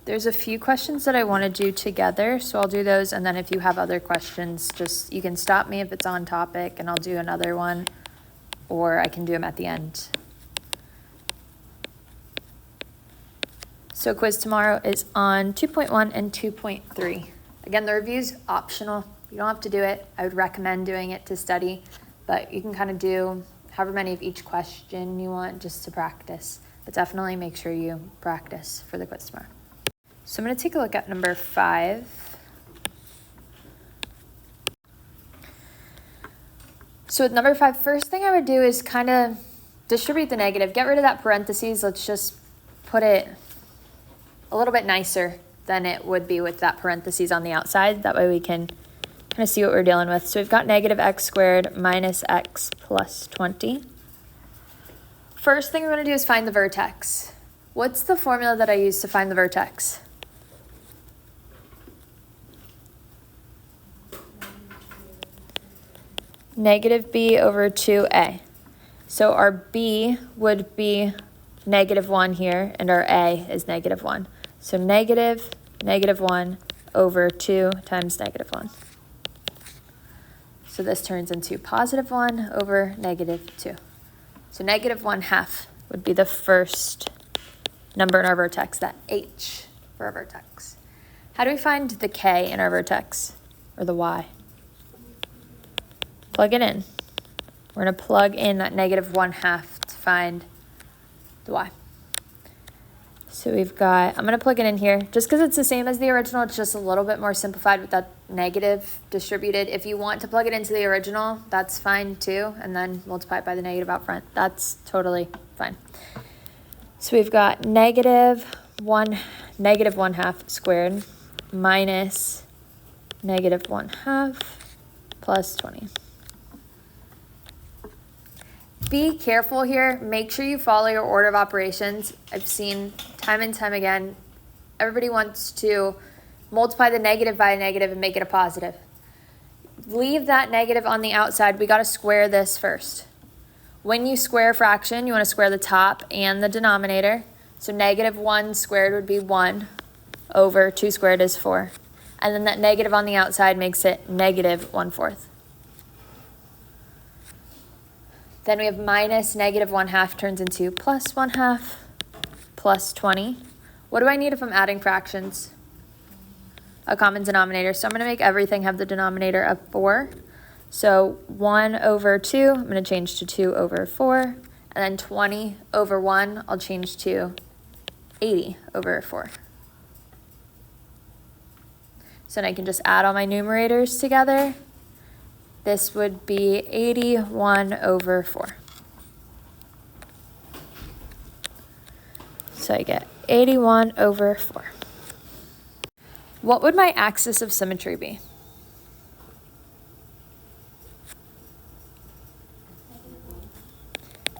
There's a few questions that I want to do together, so I'll do those, and then if you have other questions, just you can stop me if it's on topic, and I'll do another one, or I can do them at the end. So quiz tomorrow is on 2.1 and 2.3. Again, the review's optional. You don't have to do it. I would recommend doing it to study, but you can kind of do however many of each question you want just to practice. But definitely make sure you practice for the quiz tomorrow. So I'm going to take a look at number 5. So with number 5, first thing I would do is kind of distribute the negative. Get rid of that parentheses. Let's just put it a little bit nicer than it would be with that parentheses on the outside. That way we can kind of see what we're dealing with. So we've got negative x squared minus x plus 20. First thing we're going to do is find the vertex. What's the formula that I use to find the vertex? Negative b over 2a. So our b would be negative 1 here, and our a is negative 1. So negative 1 over 2 times negative 1. So this turns into positive 1 over negative 2. So negative 1/2 would be the first number in our vertex, that h for our vertex. How do we find the k in our vertex, or the y? Plug it in. We're going to plug in that negative 1/2 to find the y. So we've got, I'm going to plug it in here. Just because it's the same as the original, it's just a little bit more simplified with that negative distributed. If you want to plug it into the original, that's fine too. And then multiply it by the negative out front. That's totally fine. So we've got negative 1/2 squared minus negative 1/2 plus 20. Be careful here. Make sure you follow your order of operations. I've seen time and time again, everybody wants to multiply the negative by a negative and make it a positive. Leave that negative on the outside. We got to square this first. When you square a fraction, you want to square the top and the denominator. So negative 1 squared would be 1 over 2 squared is 4. And then that negative on the outside makes it negative 1/4. Then we have minus negative 1/2 turns into plus 1/2 plus 20. What do I need if I'm adding fractions? A common denominator. So I'm going to make everything have the denominator of 4. So 1 over 2, I'm going to change to 2 over 4. And then 20 over 1, I'll change to 80 over 4. So then I can just add all my numerators together. This would be 81 over 4. So I get 81 over 4. What would my axis of symmetry be?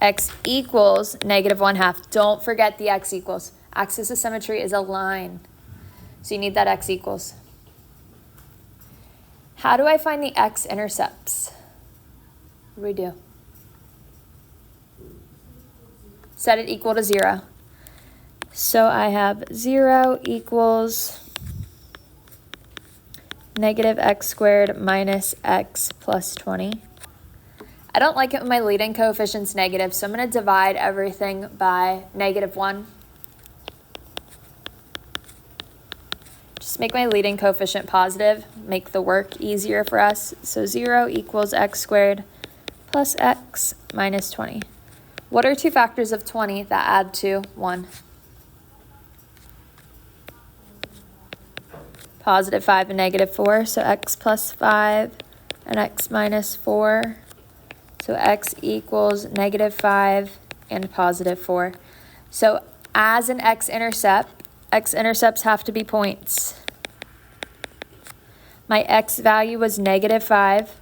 X equals negative 1/2. Don't forget the x equals. Axis of symmetry is a line. So you need that x equals. How do I find the x-intercepts? What do we do? Set it equal to 0. So I have 0 equals negative x squared minus x plus 20. I don't like it when my leading coefficient's negative, so I'm going to divide everything by negative 1. Just make my leading coefficient positive, make the work easier for us. So 0 equals x squared plus x minus 20. What are 2 factors of 20 that add to 1? Positive 5 and negative 4, so x plus 5 and x minus 4. So x equals negative 5 and positive 4. So as an x-intercepts have to be points. My x value was negative 5.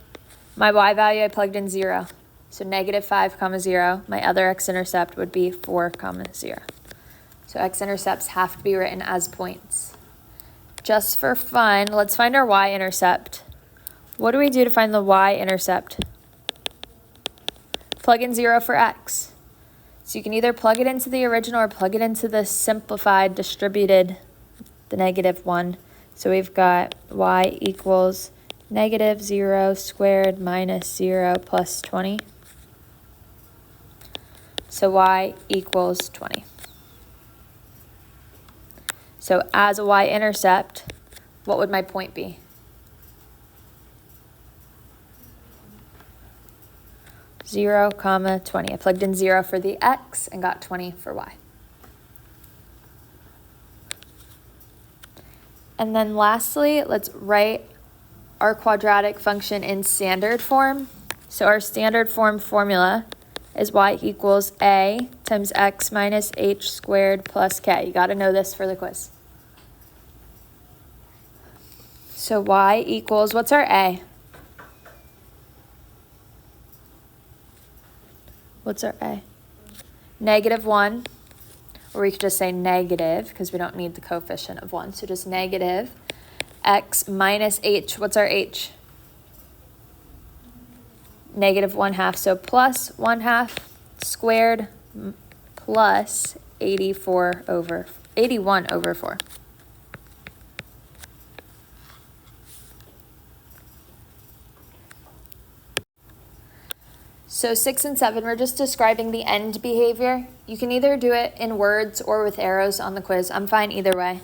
My y value I plugged in 0. So negative 5, 0. My other x-intercept would be 4, 0. So x-intercepts have to be written as points. Just for fun, let's find our y-intercept. What do we do to find the y-intercept? Plug in 0 for x. So you can either plug it into the original or plug it into the simplified distributed the -1. So we've got y equals -0 squared minus 0 plus 20. So y equals 20. So as a y-intercept, what would my point be? 0, 20. I plugged in 0 for the x and got 20 for y. And then lastly, let's write our quadratic function in standard form. So our standard form formula is y equals a times x minus h squared plus k. You got to know this for the quiz. So y equals, what's our a? What's our a? -1. Or we could just say negative because we don't need the coefficient of 1. So just negative x minus h. What's our h? -1/2. So plus 1/2 squared plus 81 over 4. So 6 and 7, we're just describing the end behavior. You can either do it in words or with arrows on the quiz. I'm fine either way.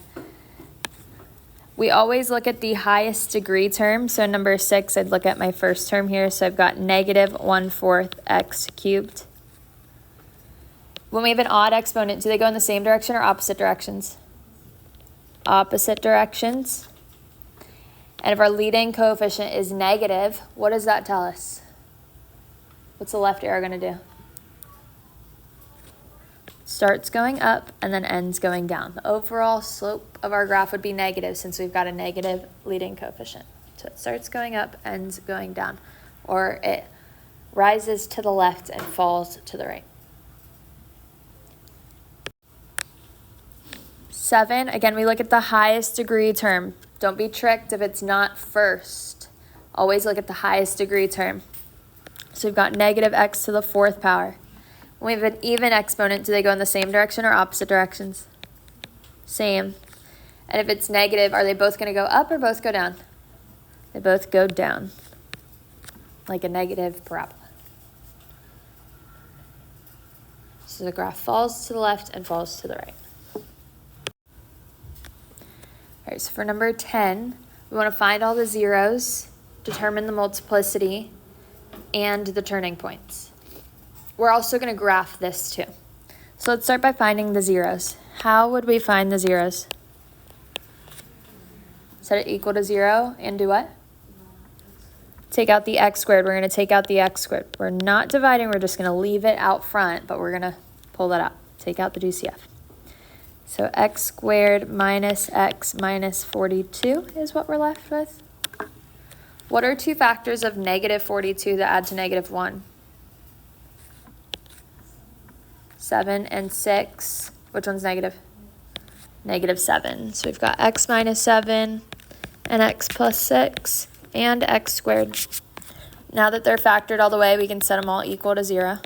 We always look at the highest degree term. So number 6, I'd look at my first term here. So I've got -1/4 x cubed. When we have an odd exponent, do they go in the same direction or opposite directions? Opposite directions. And if our leading coefficient is negative, what does that tell us? What's the left arrow going to do? Starts going up and then ends going down. The overall slope of our graph would be negative since we've got a negative leading coefficient. So it starts going up, ends going down. Or it rises to the left and falls to the right. 7, again, we look at the highest degree term. Don't be tricked if it's not first. Always look at the highest degree term. So we've got -x to the 4th power. When we have an even exponent, do they go in the same direction or opposite directions? Same. And if it's negative, are they both going to go up or both go down? They both go down, like a negative parabola. So the graph falls to the left and falls to the right. All right, so for number 10, we want to find all the zeros, determine the multiplicity, and the turning points. We're also going to graph this too. So let's start by finding the zeros. How would we find the zeros? Set it equal to 0 and do what? Take out the x squared. We're going to take out the x squared. We're not dividing. We're just going to leave it out front, but we're going to pull that out. Take out the GCF. So x squared minus x minus 42 is what we're left with. What are two factors of -42 that add to -1? 7 and 6. Which one's negative? -7. So we've got x minus 7 and x plus 6 and x squared. Now that they're factored all the way, we can set them all equal to 0.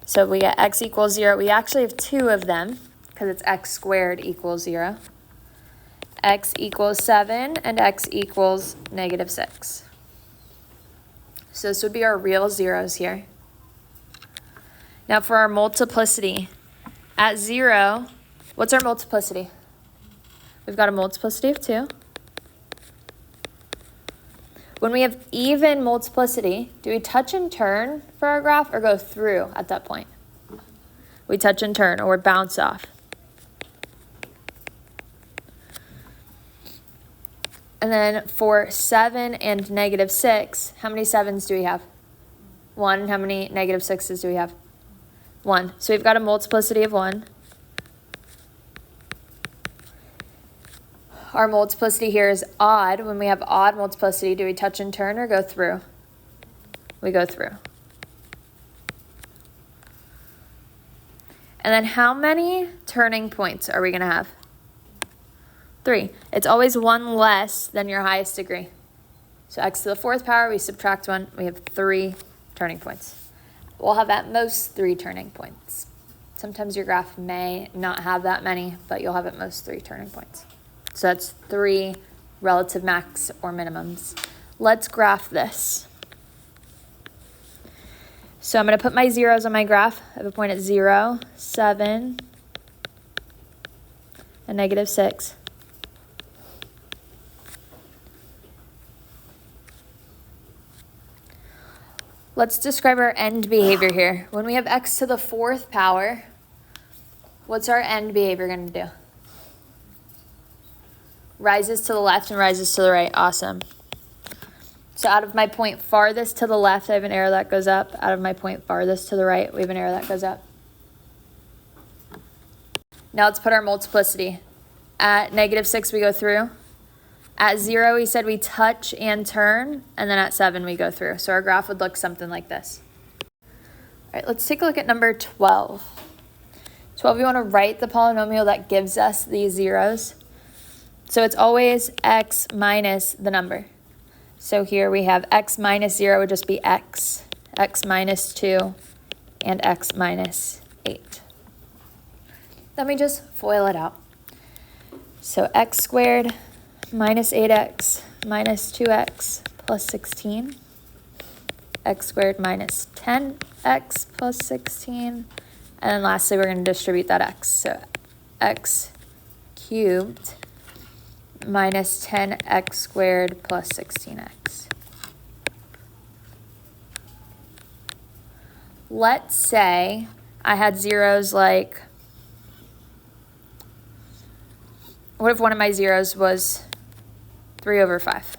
So we get x equals 0. We actually have two of them because it's x squared equals 0. X equals 7 and x equals -6. So this would be our real zeros here. Now for our multiplicity, at 0, what's our multiplicity? We've got a multiplicity of 2. When we have even multiplicity, do we touch and turn for our graph or go through at that point? We touch and turn or bounce off. And then for 7 and -6, how many 7s do we have? 1. How many -6s do we have? 1. So we've got a multiplicity of 1. Our multiplicity here is odd. When we have odd multiplicity, do we touch and turn or go through? We go through. And then how many turning points are we going to have? 3. It's always 1 less than your highest degree. So x to the 4th power, we subtract 1, we have 3 turning points. We'll have at most 3 turning points. Sometimes your graph may not have that many, but you'll have at most 3 turning points. So that's 3 relative max or minimums. Let's graph this. So I'm going to put my zeros on my graph. I have a point at 0, 7, and -6. Let's describe our end behavior here. When we have x to the 4th power, what's our end behavior going to do? Rises to the left and rises to the right. Awesome. So out of my point farthest to the left, I have an arrow that goes up. Out of my point farthest to the right, we have an arrow that goes up. Now let's put our multiplicity. At -6, we go through. At 0, we said we touch and turn, and then at 7, we go through. So our graph would look something like this. All right, let's take a look at number 12. 12, we want to write the polynomial that gives us these zeros. So it's always x minus the number. So here we have x minus 0 would just be x minus 2, and x minus 8. Then we just FOIL it out. So x squared minus 8x minus 2x plus 16. X squared minus 10x plus 16. And then lastly, we're going to distribute that x. So x cubed minus 10x squared plus 16x. Let's say I had zeros like, what if one of my zeros was 3/5?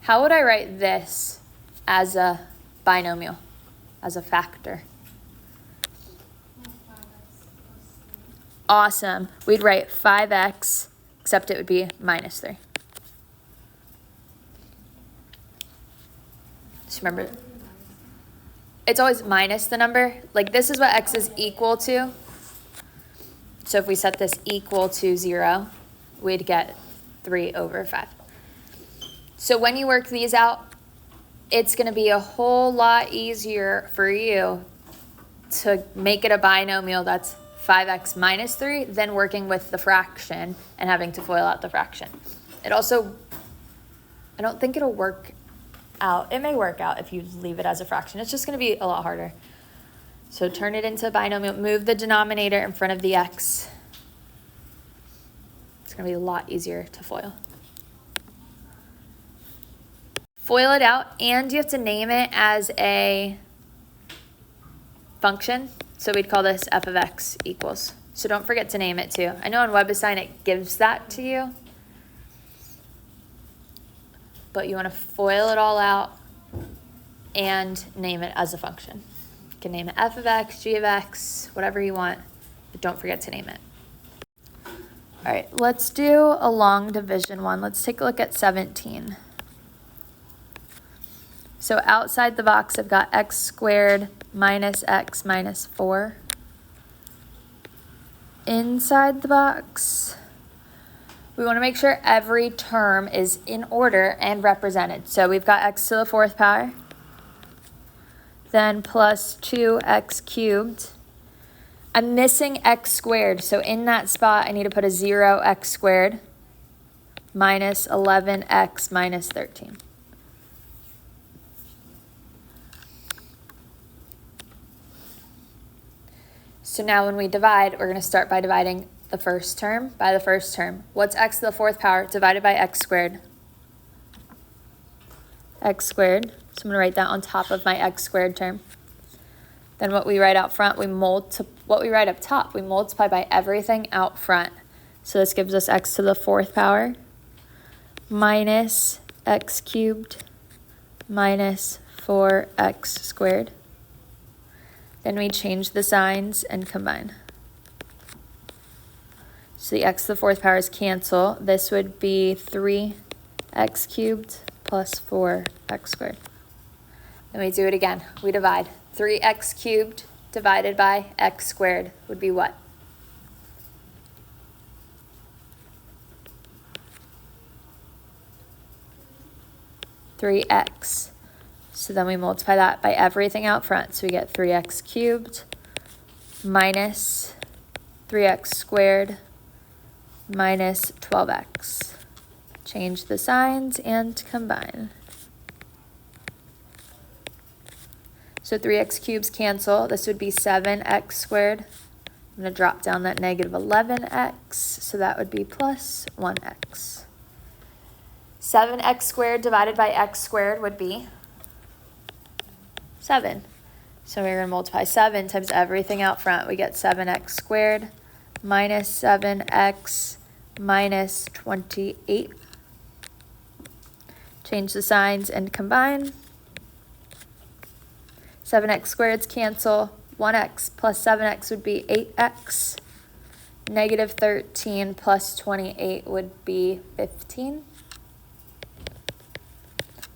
How would I write this as a binomial, as a factor? Awesome. We'd write 5x, except it would be minus 3. Just remember, it's always minus the number. Like this is what x is equal to. So if we set this equal to 0, we'd get 3/5. So when you work these out, it's going to be a whole lot easier for you to make it a binomial that's 5x minus 3 than working with the fraction and having to FOIL out the fraction. It also, I don't think it'll work out. It may work out if you leave it as a fraction. It's just going to be a lot harder. So turn it into a binomial. Move the denominator in front of the x. It's going to be a lot easier to FOIL. FOIL it out, and you have to name it as a function. So we'd call this f of x equals. So don't forget to name it too. I know on WebAssign it gives that to you, but you want to FOIL it all out and name it as a function. You can name it f of x, g of x, whatever you want, but don't forget to name it. All right, let's do a long division one. Let's take a look at 17. So outside the box, I've got x squared minus x minus 4. Inside the box, we want to make sure every term is in order and represented. So we've got x to the 4th power, then plus 2x cubed. I'm missing x squared, so in that spot I need to put a 0x squared minus 11x minus 13. So now when we divide, we're going to start by dividing the first term by the first term. What's x to the 4th power divided by x squared? X squared. So I'm going to write that on top of my x squared term. Then what we write out front, what we write up top, we multiply by everything out front. So this gives us x to the 4th power minus x cubed minus 4x squared. Then we change the signs and combine. So the x to the 4th powers cancel. This would be 3x cubed plus 4x squared. Then we do it again. We divide. 3x cubed divided by x squared would be what? (3x). So then we multiply that by everything out front. So we get 3x cubed minus 3x squared minus 12x. Change the signs and combine. So 3x cubes cancel. This would be 7x squared. I'm going to drop down that negative 11x, so that would be plus 1x. 7x squared divided by x squared would be 7. So we're going to multiply 7 times everything out front. We get 7x squared minus 7x minus 28. Change the signs and combine. 7x squareds cancel. 1x plus 7x would be 8x. Negative 13 plus 28 would be 15.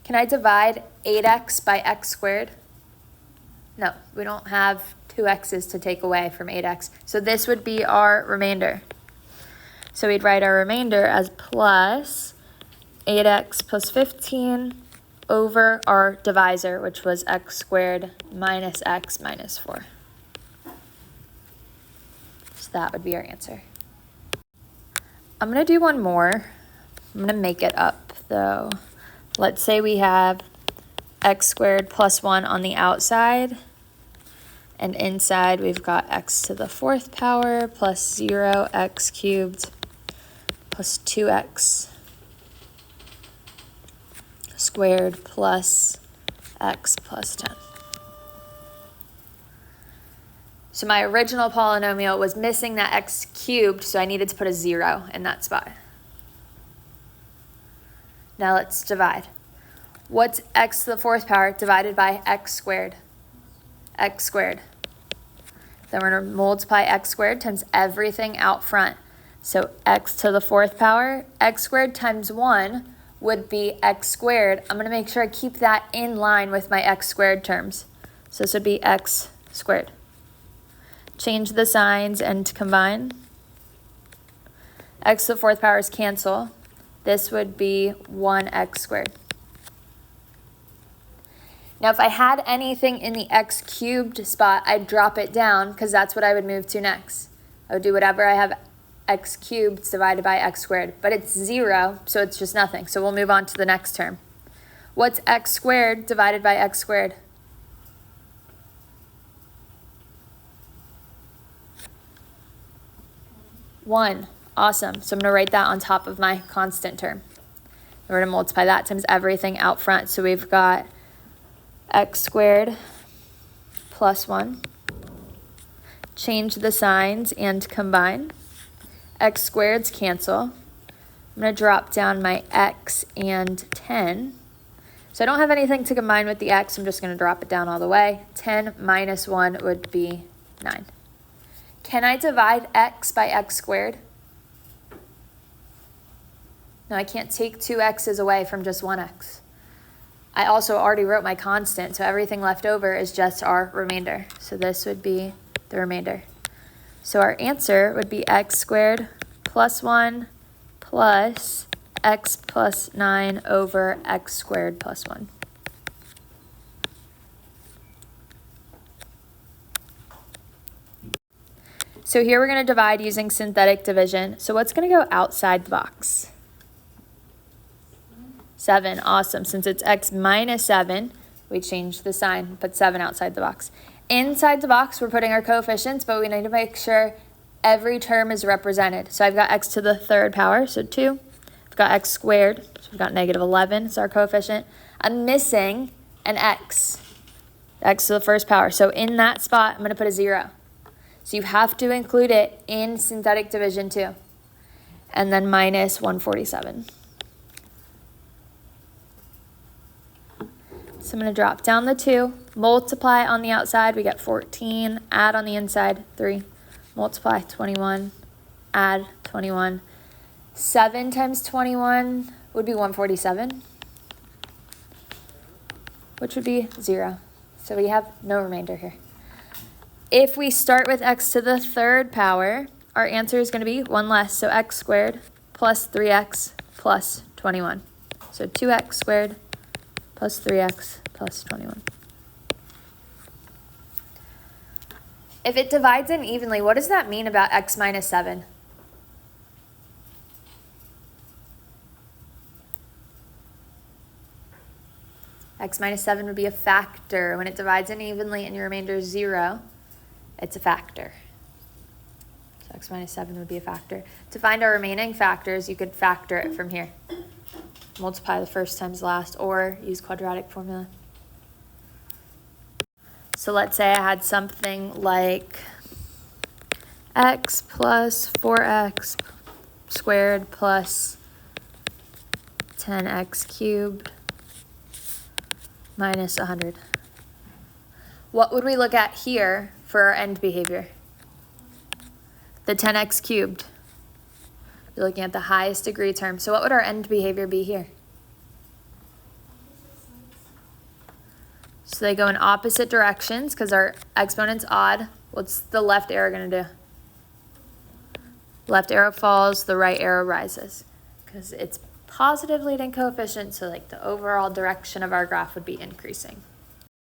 Can I divide 8x by x squared? No, we don't have two x's to take away from 8x. So this would be our remainder. So we'd write our remainder as plus 8x plus 15 over our divisor, which was x squared minus x minus 4. So that would be our answer. I'm going to do one more. I'm going to make it up, though. Let's say we have x squared plus 1 on the outside, and inside we've got x to the 4th power plus 0x cubed plus 2x squared plus x plus 10. So my original polynomial was missing that x cubed, so I needed to put a 0 in that spot. Now let's divide. What's x to the 4th power divided by x squared? X squared. Then we're going to multiply x squared times everything out front. So x to the 4th power, x squared times 1 would be x squared. I'm going to make sure I keep that in line with my x squared terms. So this would be x squared. Change the signs and combine. X to the 4th powers cancel. This would be 1x squared. Now if I had anything in the x cubed spot, I'd drop it down because that's what I would move to next. I would do whatever I have x cubed divided by x squared, but it's 0, so it's just nothing. So we'll move on to the next term. What's x squared divided by x squared? 1. Awesome. So I'm going to write that on top of my constant term. We're going to multiply that times everything out front. So we've got x squared plus 1. Change the signs and combine. X squareds cancel. I'm going to drop down my x and 10. So I don't have anything to combine with the x. I'm just going to drop it down all the way. 10 minus 1 would be 9. Can I divide x by x squared? No, I can't take 2 x's away from just 1x. I also already wrote my constant, so everything left over is just our remainder. So this would be the remainder. So our answer would be x squared plus 1 plus x plus 9 over x squared plus 1. So here we're going to divide using synthetic division. So what's going to go outside the box? 7. Awesome. Since it's x minus 7, we change the sign, put 7 outside the box. Inside the box, we're putting our coefficients, but we need to make sure every term is represented. So I've got x to the 3rd power, so 2. I've got x squared, so we've got negative 11, it's our coefficient. I'm missing an x to the 1st power. So in that spot, I'm going to put a 0. So you have to include it in synthetic division too. And then minus 147. So I'm going to drop down the 2, multiply on the outside, we get 14, add on the inside, 3, multiply 21, add 21. 7 times 21 would be 147, which would be 0. So we have no remainder here. If we start with x to the 3rd power, our answer is going to be 1 less, so x squared plus 3x plus 21. So 2x squared plus 3x plus 21. If it divides in evenly, what does that mean about x minus 7? X minus 7 would be a factor. When it divides in evenly and your remainder is 0, it's a factor. So x minus 7 would be a factor. To find our remaining factors, you could factor it from here. Multiply the first times last, or use quadratic formula. So let's say I had something like x plus 4x squared plus 10x cubed minus 100. What would we look at here for our end behavior? The 10x cubed. We're looking at the highest degree term. So what would our end behavior be here? So they go in opposite directions because our exponent's odd. What's the left arrow going to do? Left arrow falls, the right arrow rises because it's positive leading coefficient, so like the overall direction of our graph would be increasing.